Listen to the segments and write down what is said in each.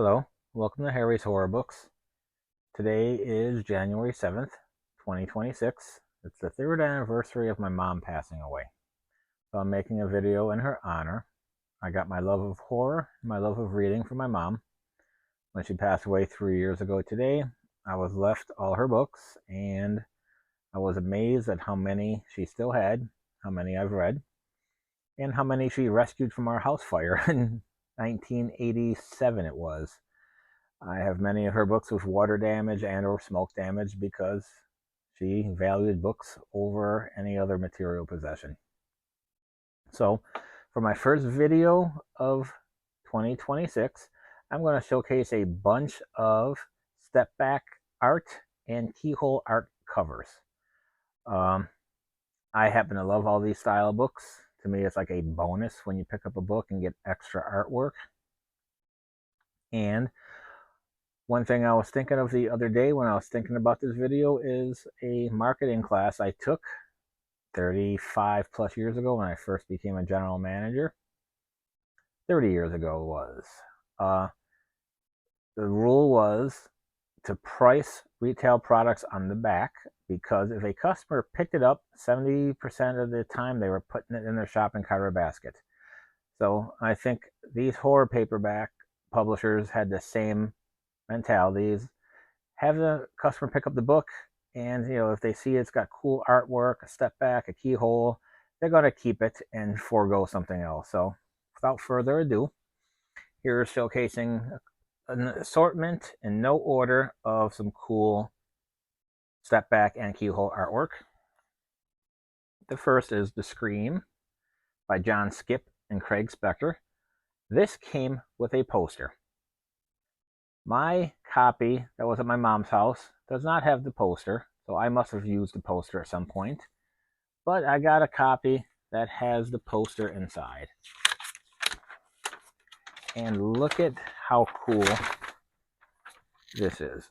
Hello, welcome to Harry's Horror Books. Today is January 7th, 2026. It's the third anniversary of my mom passing away. So I'm making a video in her honor. I got my love of horror, my love of reading from my mom. When she passed away 3 years ago today, I was left all her books, and I was amazed at how many she still had, how many I've read, and how many she rescued from our house fire in 1987 it was. I have many of her books with water damage and or smoke damage because she valued books over any other material possession. So for my first video of 2026, I'm going to showcase a bunch of step back art and keyhole art covers. I happen to love all these style books. To me, it's like a bonus when you pick up a book and get extra artwork. And one thing I was thinking of the other day when I was thinking about this video is a marketing class I took 35 plus years ago when I first became a general manager. 30 years ago it was. The rule was to price retail products on the back, because if a customer picked it up, 70% of the time they were putting it in their shopping cart or basket. So I think these horror paperback publishers had the same mentalities. Have the customer pick up the book, and if they see it's got cool artwork, a step back, a keyhole, they're going to keep it and forego something else. So without further ado, here's showcasing an assortment in no order of some cool step back and keyhole artwork. The first is The Scream by John Skip and Craig Spector. This came with a poster. My copy that was at my mom's house does not have the poster, so I must have used the poster at some point. But I got a copy that has the poster inside. And look at how cool this is.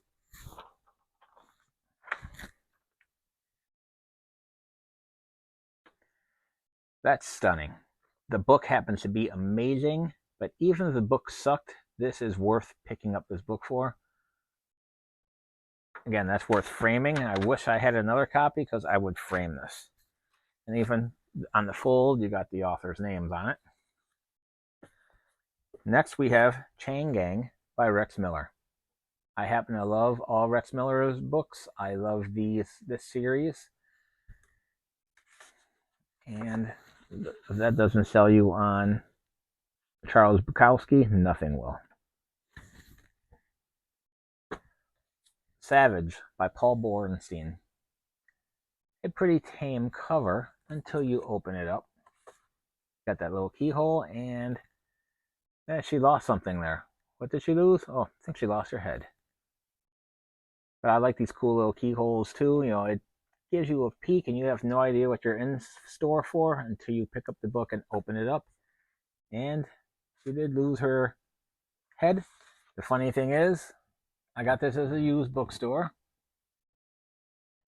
That's stunning. The book happens to be amazing, but even if the book sucked, this is worth picking up this book for. Again, that's worth framing. I wish I had another copy because I would frame this. And even on the fold, you got the author's names on it. Next, we have Chain Gang by Rex Miller. I happen to love all Rex Miller's books. I love this series. And if that doesn't sell you on Charles Bukowski, nothing will. Savage by Paul Borenstein. A pretty tame cover until you open it up. Got that little keyhole, and she lost something there. What did she lose? Oh, I think she lost her head. But I like these cool little keyholes too. It gives you a peek and you have no idea what you're in store for until you pick up the book and open it up. And she did lose her head. The funny thing is, I got this as a used bookstore.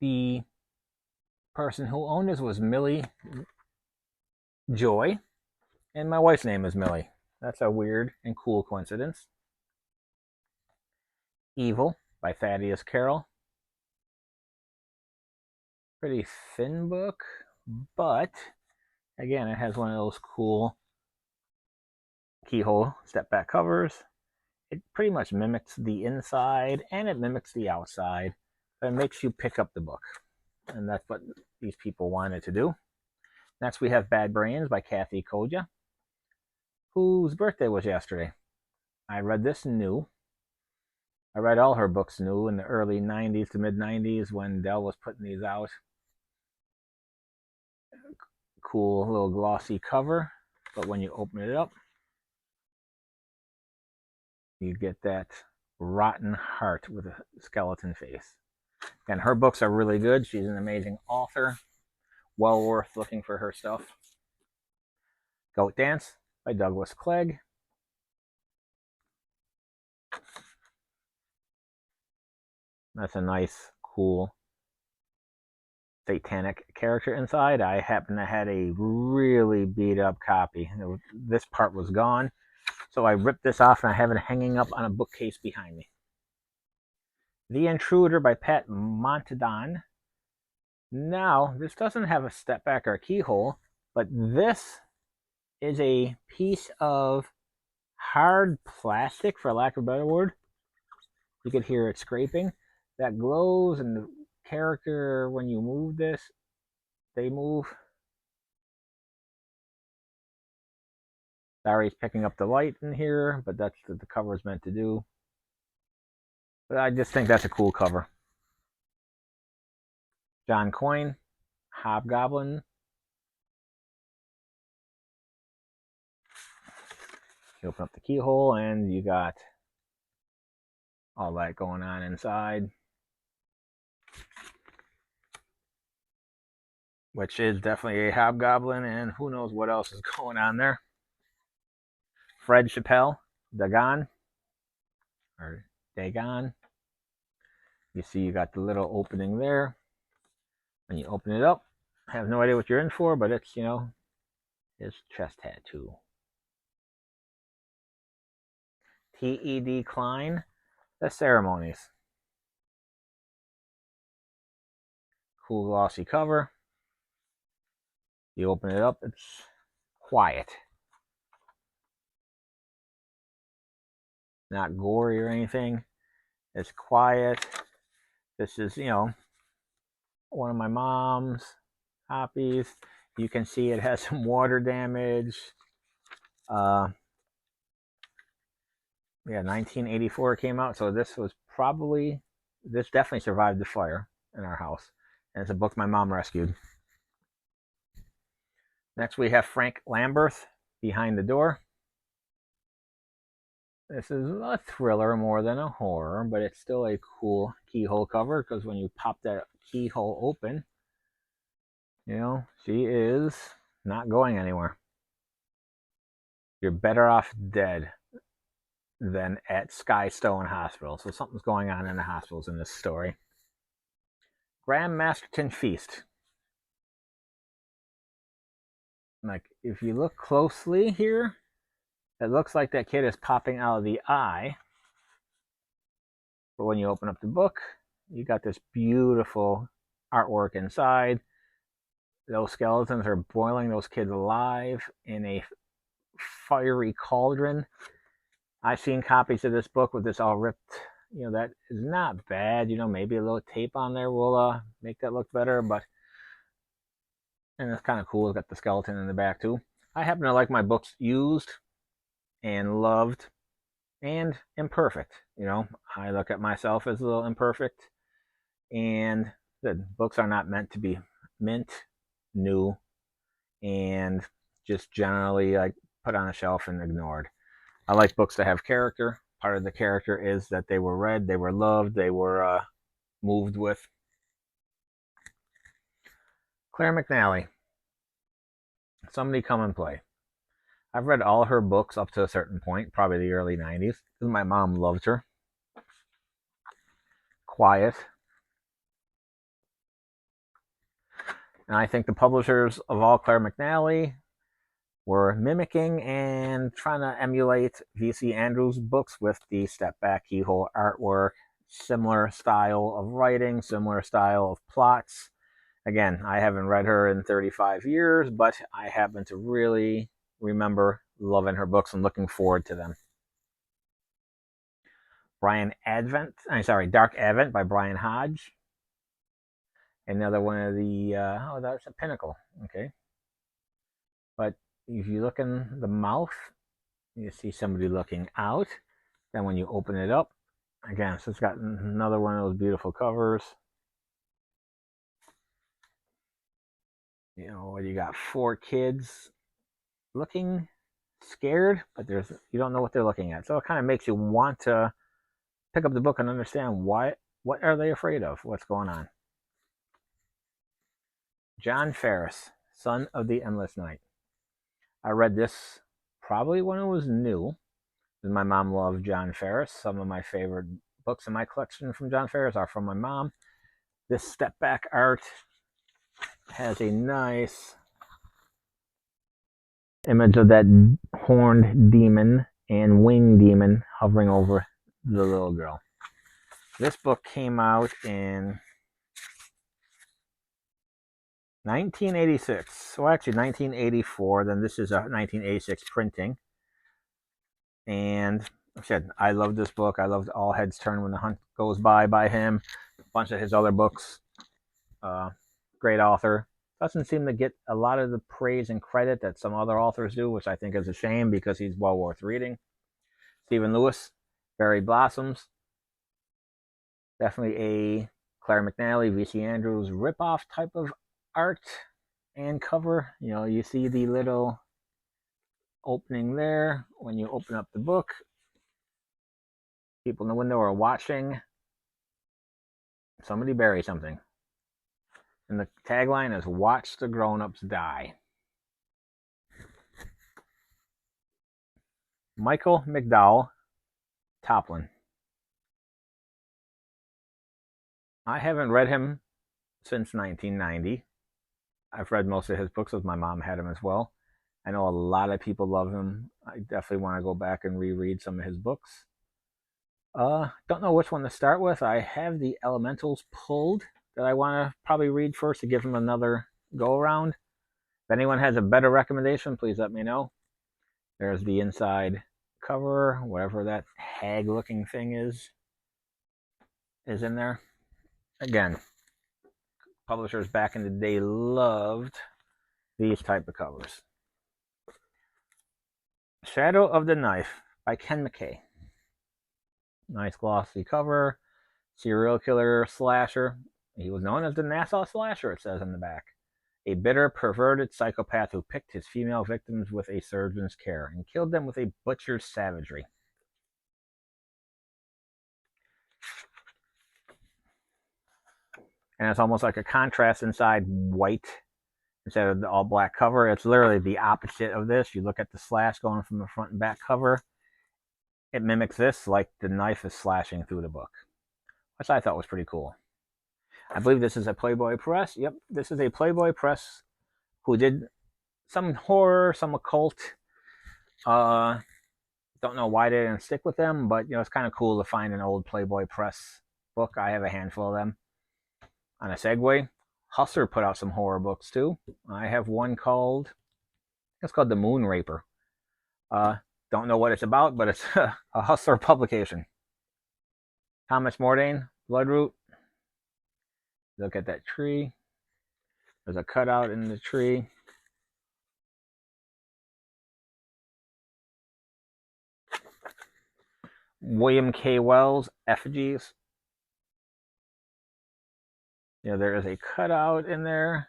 The person who owned this was Millie Joy, and my wife's name is Millie. That's a weird and cool coincidence. Evil by Thaddeus Carroll. Pretty thin book, but again, it has one of those cool keyhole step back covers. It pretty much mimics the inside and it mimics the outside, but it makes you pick up the book. And that's what these people wanted to do. Next, we have Bad Brains by Kathy Koja, whose birthday was yesterday. I read this new. I read all her books new in the early 90s to mid 90s when Dell was putting these out. Cool little glossy cover, but when you open it up, you get that rotten heart with a skeleton face. And her books are really good. She's an amazing author. Well worth looking for her stuff. Goat Dance by Douglas Clegg. That's a nice, cool, satanic character inside. I happen to have a really beat up copy. This part was gone. So I ripped this off and I have it hanging up on a bookcase behind me. The Intruder by Pat Montadon. Now, this doesn't have a step back or a keyhole, but this is a piece of hard plastic, for lack of a better word. You could hear it scraping. That glows, and the character, when you move this, they move. Sorry, it's picking up the light in here, but that's what the cover is meant to do. But I just think that's a cool cover. John Coyne, Hobgoblin. You open up the keyhole and you got all that going on inside, which is definitely a hobgoblin, and who knows what else is going on there. Fred Chappelle, Dagon, or Dagon. You see you got the little opening there. When you open it up, I have no idea what you're in for, but it's, you know, his chest tattoo. T.E.D. Klein, The Ceremonies. Cool glossy cover. You open it up, it's quiet. Not gory or anything. It's quiet. This is, you know, one of my mom's copies. You can see it has some water damage. Yeah, 1984 came out, so this definitely survived the fire in our house. And it's a book my mom rescued. Next we have Frank Lamberth, Behind the Door. This is a thriller more than a horror, but it's still a cool keyhole cover, because when you pop that keyhole open, you know, she is not going anywhere. You're better off dead than at Skystone Hospital. So something's going on in the hospitals in this story. Graham Masterton Feast. Like, if you look closely here, it looks like that kid is popping out of the eye. But when you open up the book, you got this beautiful artwork inside. Those skeletons are boiling those kids alive in a fiery cauldron. I've seen copies of this book with this all ripped. You know, that is not bad. You know, maybe a little tape on there will make that look better, but, and it's kind of cool. It's got the skeleton in the back too. I happen to like my books used and loved and imperfect. You know, I look at myself as a little imperfect, and the books are not meant to be mint new and just generally like put on a shelf and ignored. I like books that have character. Part of the character is that they were read, they were loved, they were moved with. Claire McNally, Somebody Come and Play. I've read all her books up to a certain point, probably the early 90s, because my mom loved her. Quiet. And I think the publishers of all Claire McNally were mimicking and trying to emulate V.C. Andrews' books with the step back keyhole artwork, similar style of writing, similar style of plots. Again, I haven't read her in 35 years, but I happen to really remember loving her books and looking forward to them. Dark Advent by Brian Hodge. Another one of the, that's a Pinnacle, okay. But if you look in the mouth, you see somebody looking out. Then when you open it up, again, so it's got another one of those beautiful covers. You know, you got 4 kids looking scared, but you don't know what they're looking at. So it kind of makes you want to pick up the book and understand what are they afraid of? What's going on? John Ferris, Son of the Endless Night. I read this probably when it was new. My mom loved John Ferris. Some of my favorite books in my collection from John Ferris are from my mom. This step back art has a nice image of that horned demon and wing demon hovering over the little girl. This book came out in 1986. Well, actually 1984. Then this is a 1986 printing. And like I said, I love this book. I loved All Heads Turn When the Hunt Goes by him. A bunch of his other books. Great author. Doesn't seem to get a lot of the praise and credit that some other authors do, which I think is a shame because he's well worth reading. Stephen Lewis, Berry Blossoms. Definitely a Claire McNally, V.C. Andrews ripoff type of art and cover. You know, you see the little opening there when you open up the book. People in the window are watching somebody bury something. And the tagline is "Watch the Grown-Ups Die." Michael McDowell Toplin. I haven't read him since 1990. I've read most of his books, as my mom had him as well. I know a lot of people love him. I definitely want to go back and reread some of his books. Don't know which one to start with. I have the Elementals pulled that I want to probably read first to give them another go around. If anyone has a better recommendation, please let me know. There's the inside cover, whatever that hag looking thing is in there. Again, publishers back in the day loved these type of covers. Shadow of the Knife by Ken McKay. Nice glossy cover. Serial killer slasher. He was known as the Nassau Slasher, it says in the back. A bitter, perverted psychopath who picked his female victims with a surgeon's care and killed them with a butcher's savagery. And it's almost like a contrast inside white instead of the all black cover. It's literally the opposite of this. You look at the slash going from the front and back cover. It mimics this, like the knife is slashing through the book, which I thought was pretty cool. I believe this is a Playboy Press. Yep, this is a Playboy Press who did some horror, some occult. Don't know why they didn't stick with them, but you know, it's kind of cool to find an old Playboy Press book. I have a handful of them. On a segue, Hustler put out some horror books too. I have one called, it's called The Moon Raper. Don't know what it's about, but it's a Hustler publication. Thomas Mordain, Bloodroot. Look at that tree. There's a cutout in the tree. William K. Wells, Effigies. You know, there is a cutout in there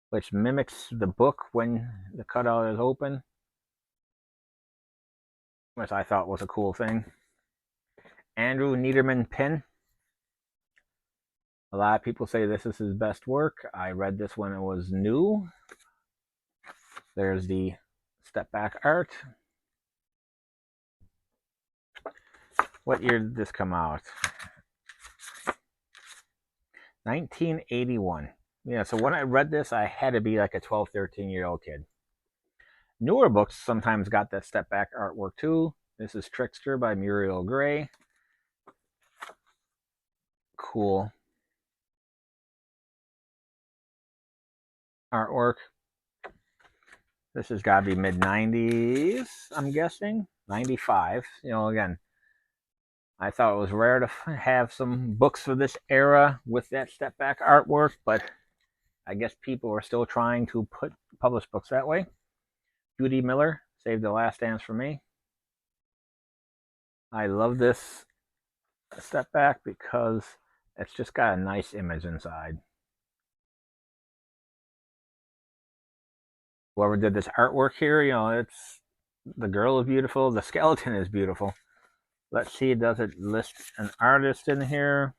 which mimics the book when the cutout is open, which I thought was a cool thing. Andrew Niederman Pin. A lot of people say this is his best work. I read this when it was new. There's the step back art. What year did this come out? 1981. Yeah, so when I read this, I had to be like a 12, 13-year-old kid. Newer books sometimes got that step back artwork too. This is Trickster by Muriel Gray. Cool artwork. This has got to be mid-90s, I'm guessing. 95. You know, again, I thought it was rare to have some books for this era with that step back artwork, but I guess people are still trying to publish books that way. Judy Miller, Save the Last Dance for Me. I love this step back because it's just got a nice image inside. Whoever did this artwork here, you know, it's the girl is beautiful, the skeleton is beautiful. Let's see, does it list an artist in here?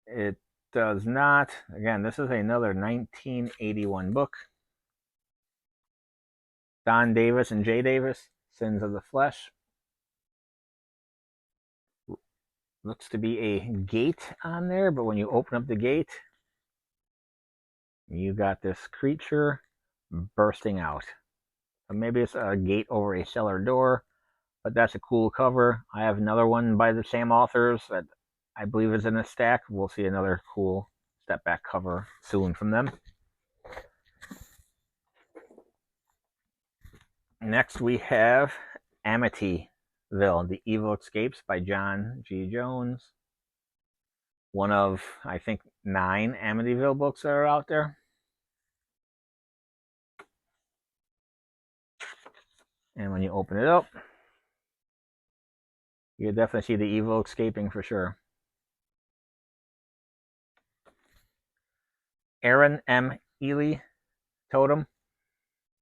It does not. Again, this is another 1981 book. Don Davis and Jay Davis, Sins of the Flesh. Looks to be a gate on there, but when you open up the gate, you got this creature bursting out. Maybe it's a gate over a cellar door, but that's a cool cover. I have another one by the same authors that I believe is in a stack. We'll see another cool step back cover soon from them. Next, we have Amityville, The Evil Escapes by John G. Jones. One of, I think, 9 Amityville books that are out there. And when you open it up, you definitely see the evil escaping for sure. Aaron M. Ely, Totem.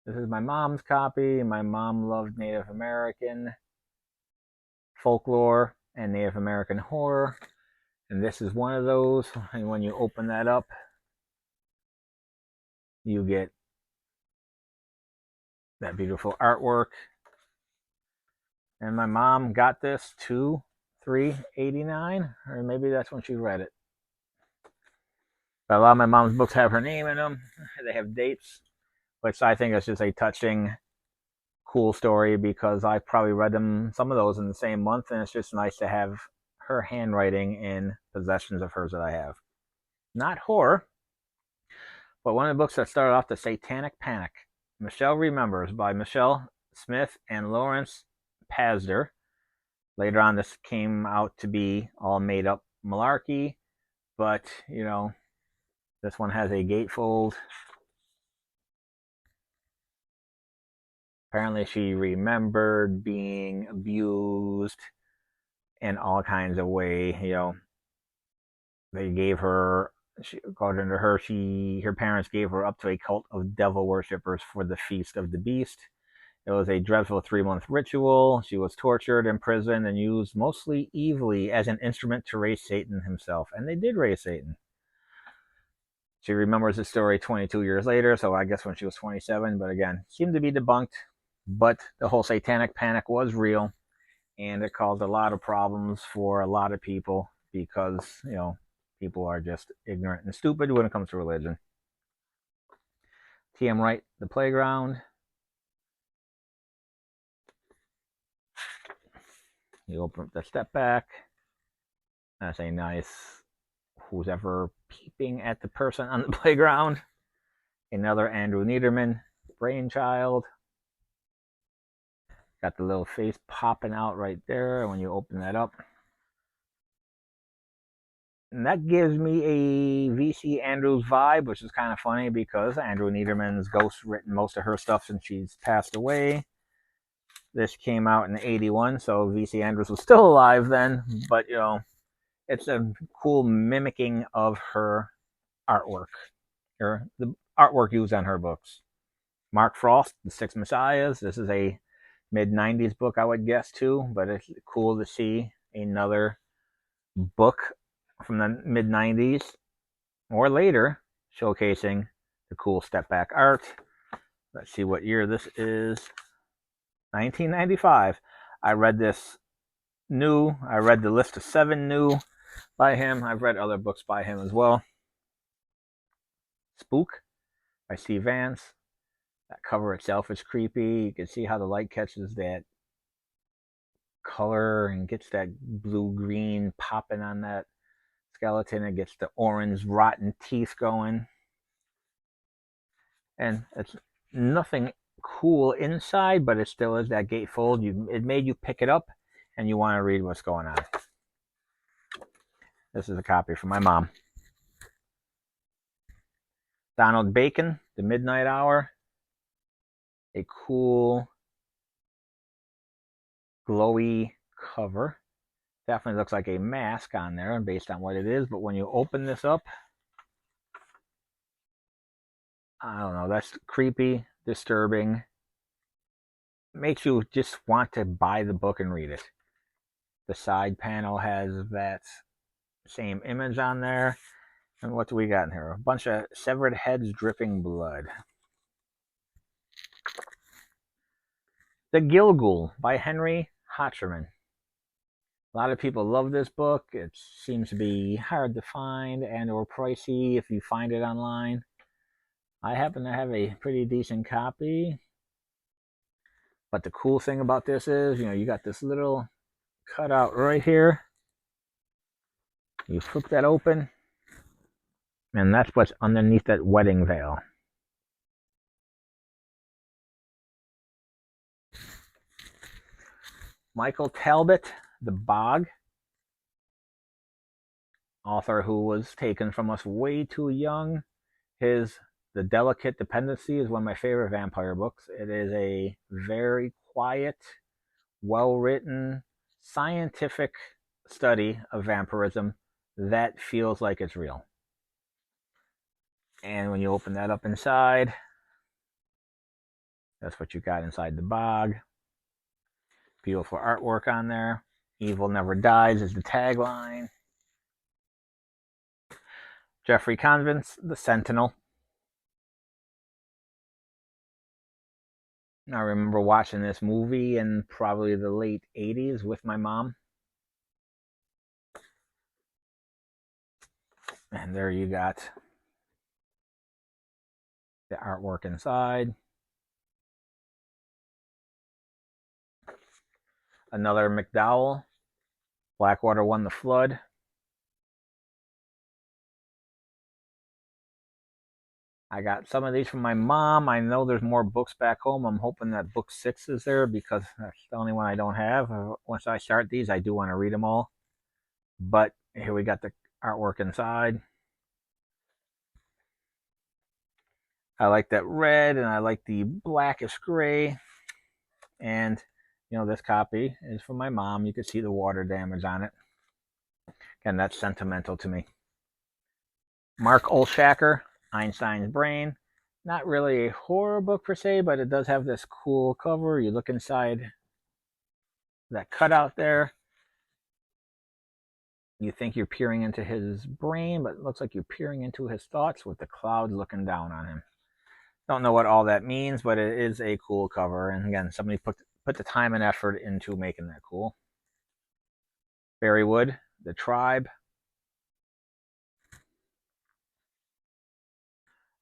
This is my mom's copy. My mom loved Native American folklore and Native American horror. And this is one of those. And when you open that up, you get that beautiful artwork. And my mom got this $3.89, or maybe that's when she read it. But a lot of my mom's books have her name in them. They have dates, which I think is just a touching, cool story because I probably read some of those in the same month, and it's just nice to have her handwriting in possessions of hers that I have. Not horror, but one of the books that started off, The Satanic Panic. Michelle Remembers by Michelle Smith and Lawrence Pazder. Later on, this came out to be all made up malarkey, but, you know, this one has a gatefold. Apparently, she remembered being abused in all kinds of ways. You know, they gave her, according to her, her parents gave her up to a cult of devil worshippers for the Feast of the Beast. It was a dreadful 3-month ritual. She was tortured, imprisoned, and used mostly evilly as an instrument to raise Satan himself. And they did raise Satan. She remembers the story 22 years later, so I guess when she was 27, but again, seemed to be debunked. But the whole satanic panic was real, and it caused a lot of problems for a lot of people because, you know, people are just ignorant and stupid when it comes to religion. T.M. Wright, The Playground. You open up the step back. That's a nice, who's ever peeping at the person on the playground. Another Andrew Niederman brainchild. Got the little face popping out right there when you open that up. And that gives me a VC Andrews vibe, which is kind of funny because Andrew Niederman's ghost written most of her stuff since she's passed away. This came out in '81, so VC Andrews was still alive then, but, you know, it's a cool mimicking of her artwork, or the artwork used on her books. Mark Frost, The Six Messiahs. This is a mid-90s book, I would guess, too, but it's cool to see another book from the mid-90s or later showcasing the cool step-back art. Let's see what year this is. 1995. I read this new. I read the list of 7 new by him. I've read other books by him as well. Spook by Steve Vance. That cover itself is creepy. You can see how the light catches that color and gets that blue-green popping on that skeleton. It gets the orange rotten teeth going. And it's nothing cool inside, but it still is that gatefold. It made you pick it up and you want to read what's going on. This is a copy from my mom. Donald Bacon, The Midnight Hour. A cool, glowy cover. Definitely looks like a mask on there based on what it is, but when you open this up, I don't know, that's creepy, disturbing. Makes you just want to buy the book and read it. The side panel has that same image on there. And what do we got in here? A bunch of severed heads dripping blood. The Gilgul by Henry Hotcherman. A lot of people love this book. It seems to be hard to find and or pricey if you find it online. I happen to have a pretty decent copy. But the cool thing about this is, you got this little cutout right here. You flip that open, and that's what's underneath that wedding veil. Michael Talbot, The Bog, author who was taken from us way too young. The Delicate Dependency is one of my favorite vampire books. It is a very quiet, well-written, scientific study of vampirism that feels like it's real. And when you open that up inside, that's what you got inside the bog. Beautiful artwork on there. Evil never dies is the tagline. Jeffrey Convent's The Sentinel. I remember watching this movie in probably the late 80s with my mom. And there you got the artwork inside. Another McDowell. Blackwater Won the Flood. I got some of these from my mom. I know there's more books back home. I'm hoping that book 6 is there because that's the only one I don't have. Once I start these, I do want to read them all. But here we got the artwork inside. I like that red and I like the blackish gray. And, this copy is from my mom. You can see the water damage on it. Again, that's sentimental to me. Mark Olshacker, Einstein's Brain. Not really a horror book per se, but it does have this cool cover. You look inside that cutout there. You think you're peering into his brain, but it looks like you're peering into his thoughts with the clouds looking down on him. Don't know what all that means, but it is a cool cover. And again, somebody put the time and effort into making that cool. Barry Wood, The Tribe.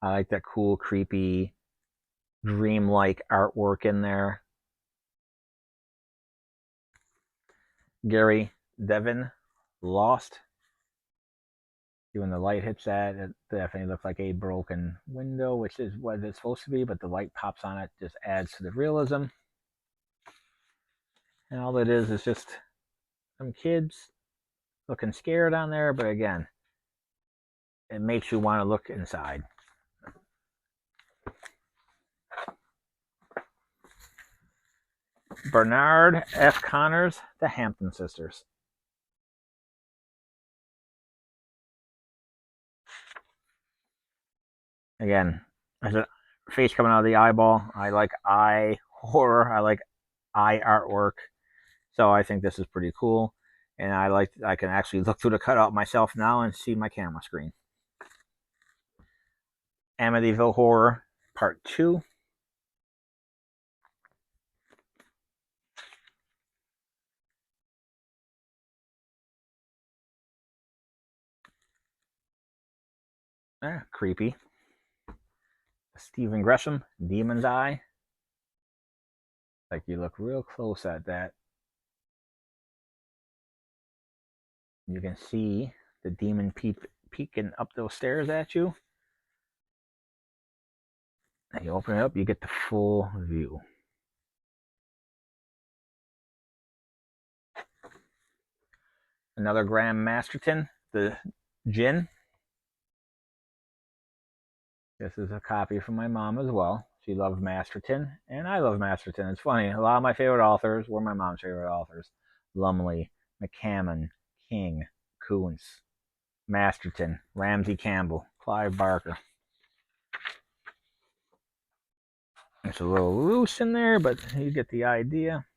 I like that cool, creepy, dreamlike artwork in there. Gary Devin, Lost. When the light hits that, it definitely looks like a broken window, which is what it's supposed to be, but the light pops on it, just adds to the realism. And all it is just some kids looking scared on there, but again, it makes you want to look inside. Bernard F. Connors, The Hampton Sisters. Again, there's a face coming out of the eyeball. I like eye horror. I like eye artwork. So I think this is pretty cool. And I can actually look through the cutout myself now and see my camera screen. Amityville Horror Part 2. Creepy. Stephen Gresham, Demon's Eye. Like you look real close at that. You can see the demon peeking up those stairs at you. And you open it up, you get the full view. Another Graham Masterton, The Djinn. This is a copy from my mom as well. She loved Masterton, and I love Masterton. It's funny, a lot of my favorite authors were my mom's favorite authors. Lumley, McCammon, King, Koontz, Masterton, Ramsey Campbell, Clive Barker. It's a little loose in there, but you get the idea.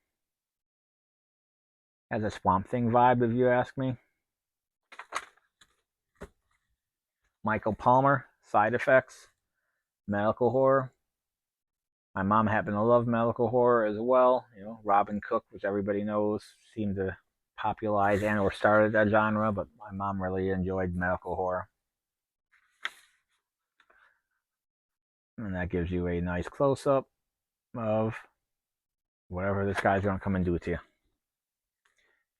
Has a Swamp Thing vibe, if you ask me. Michael Palmer, Side Effects, medical horror. My mom happened to love medical horror as well. Robin Cook, which everybody knows, seemed to popularize and or started that genre, but my mom really enjoyed medical horror. And that gives you a nice close-up of whatever this guy's going to come and do to you.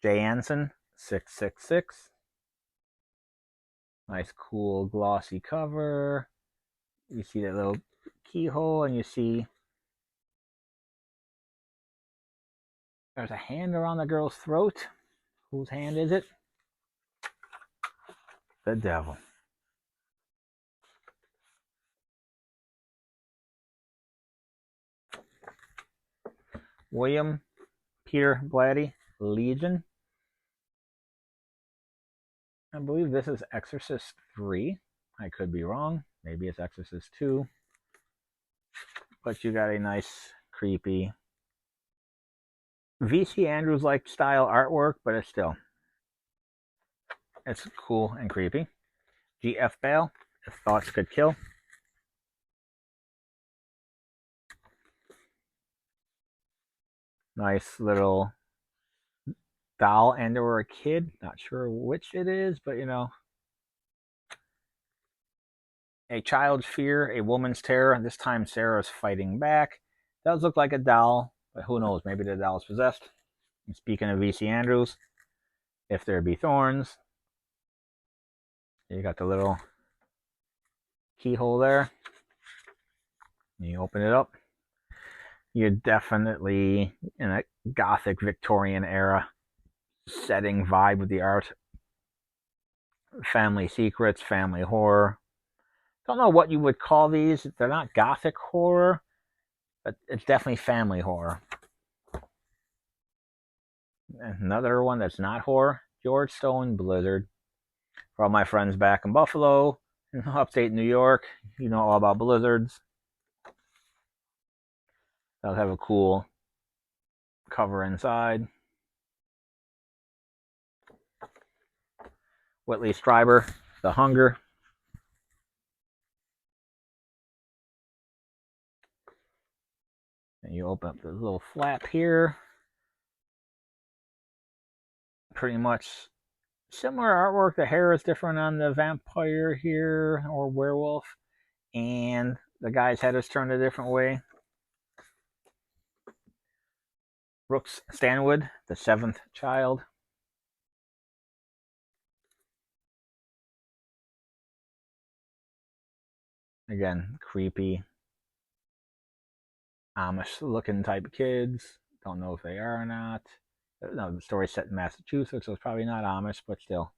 J. Anson, 666. Nice, cool, glossy cover. You see that little keyhole, and you see there's a hand around the girl's throat. Whose hand is it? The devil. William Peter Blatty, Legion. I believe this is Exorcist 3. I could be wrong. Maybe it's Exorcist 2. But you got a nice, creepy V.C. Andrews-like style artwork, but it's cool and creepy. G.F. Bale, If Thoughts Could Kill. Nice little doll and or a kid. Not sure which it is, but you know. A child's fear, a woman's terror. This time Sarah's fighting back. Does look like a doll, but who knows? Maybe the doll is possessed. And speaking of V.C. Andrews, If There Be Thorns. You got the little keyhole there. You open it up. You're definitely in a gothic Victorian era setting vibe with the art. Family secrets, family horror. Don't know what you would call these. They're not gothic horror, but it's definitely family horror. Another one that's not horror, George Stone Blizzard. For all my friends back in Buffalo, upstate New York, you know all about blizzards. They'll have a cool cover inside. Whitley Strieber, The Hunger. And you open up the little flap here. Pretty much similar artwork. The hair is different on the vampire here, or werewolf. And the guy's head is turned a different way. Brooks Stanwood, The Seventh Child. Again, creepy Amish looking type kids. Don't know if they are or not. No, the story's set in Massachusetts, so it's probably not Amish, but still.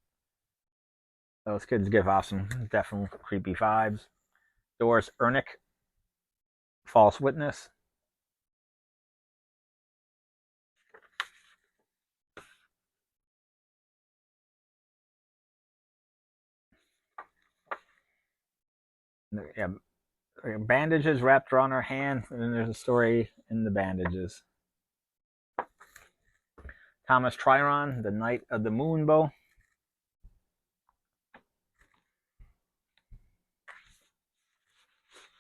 Those kids give off some definitely creepy vibes. Doris Ernick, False Witness. Yeah, bandages wrapped around her hand, and then there's a story in the bandages. Thomas Tryon, The Night of the Moonbow.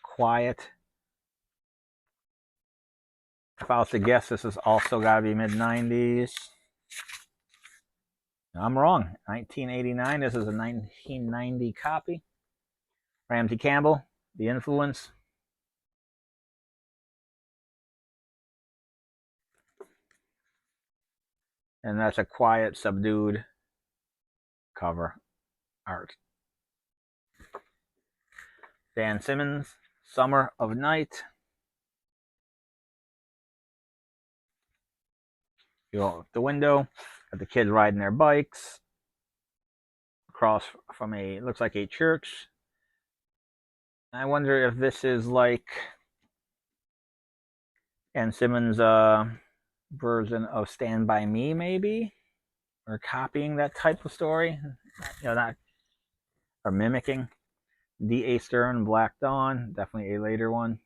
Quiet. If I was to guess, this has also got to be mid-90s. I'm wrong. 1989. This is a 1990 copy. Ramsey Campbell, The Influence. And that's a quiet, subdued cover art. Dan Simmons, Summer of Night. You go out the window, got the kids riding their bikes across from looks like a church. I wonder if this is like Dan Simmons' version of Stand By Me, maybe? Or copying that type of story. You know, not, or mimicking. D.A. Stern, Black Dawn, definitely a later one.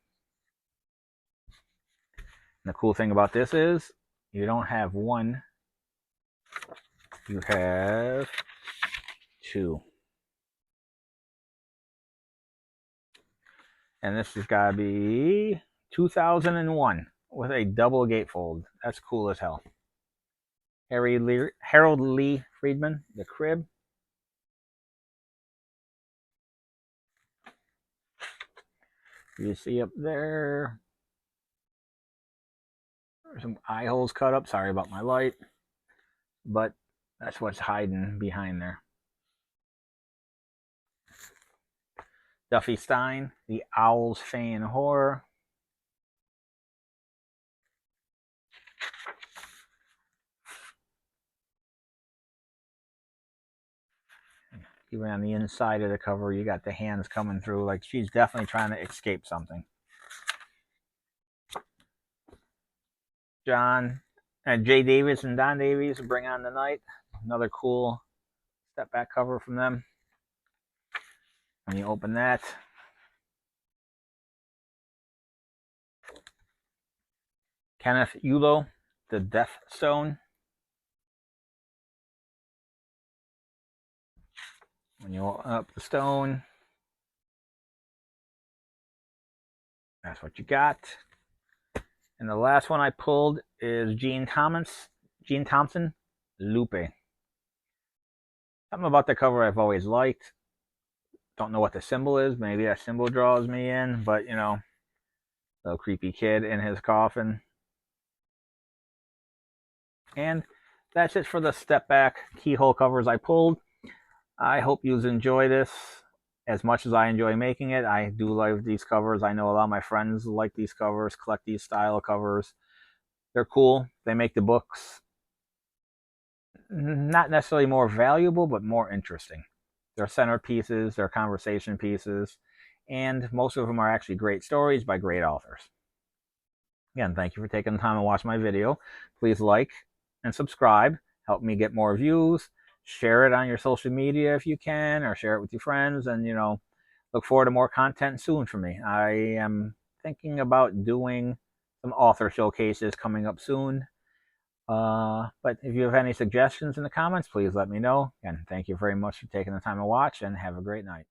And the cool thing about this is you don't have one, you have two. And this has got to be 2001 with a double gatefold. That's cool as hell. Harold Lee Friedman, The Crib. You see up there, There's some eye holes cut up. Sorry about my light, but that's what's hiding behind there. Duffy Stein, The Owl's Fan Horror. Even on the inside of the cover, you got the hands coming through. Like she's definitely trying to escape something. John and Jay Davis and Don Davies, Bring On the Night. Another cool step back cover from them. When you open that, Kenneth Yulo, The Death Stone. When you open up the stone, that's what you got. And the last one I pulled is Gene Thompson, Lupe. Something about the cover I've always liked. Don't know what the symbol is. Maybe that symbol draws me in, but you know, little creepy kid in his coffin. And that's it for the step back keyhole covers I pulled. I hope you enjoy this as much as I enjoy making it. I do love these covers. I know a lot of my friends like these covers, collect these style of covers. They're cool. They make the books not necessarily more valuable, but more interesting. They're centerpieces, they're conversation pieces, and most of them are actually great stories by great authors. Again, thank you for taking the time to watch my video. Please like and subscribe. Help me get more views. Share it on your social media if you can, or share it with your friends. And, you know, look forward to more content soon from me. I am thinking about doing some author showcases coming up soon. But if you have any suggestions in the comments, please let me know. And thank you very much for taking the time to watch, and have a great night.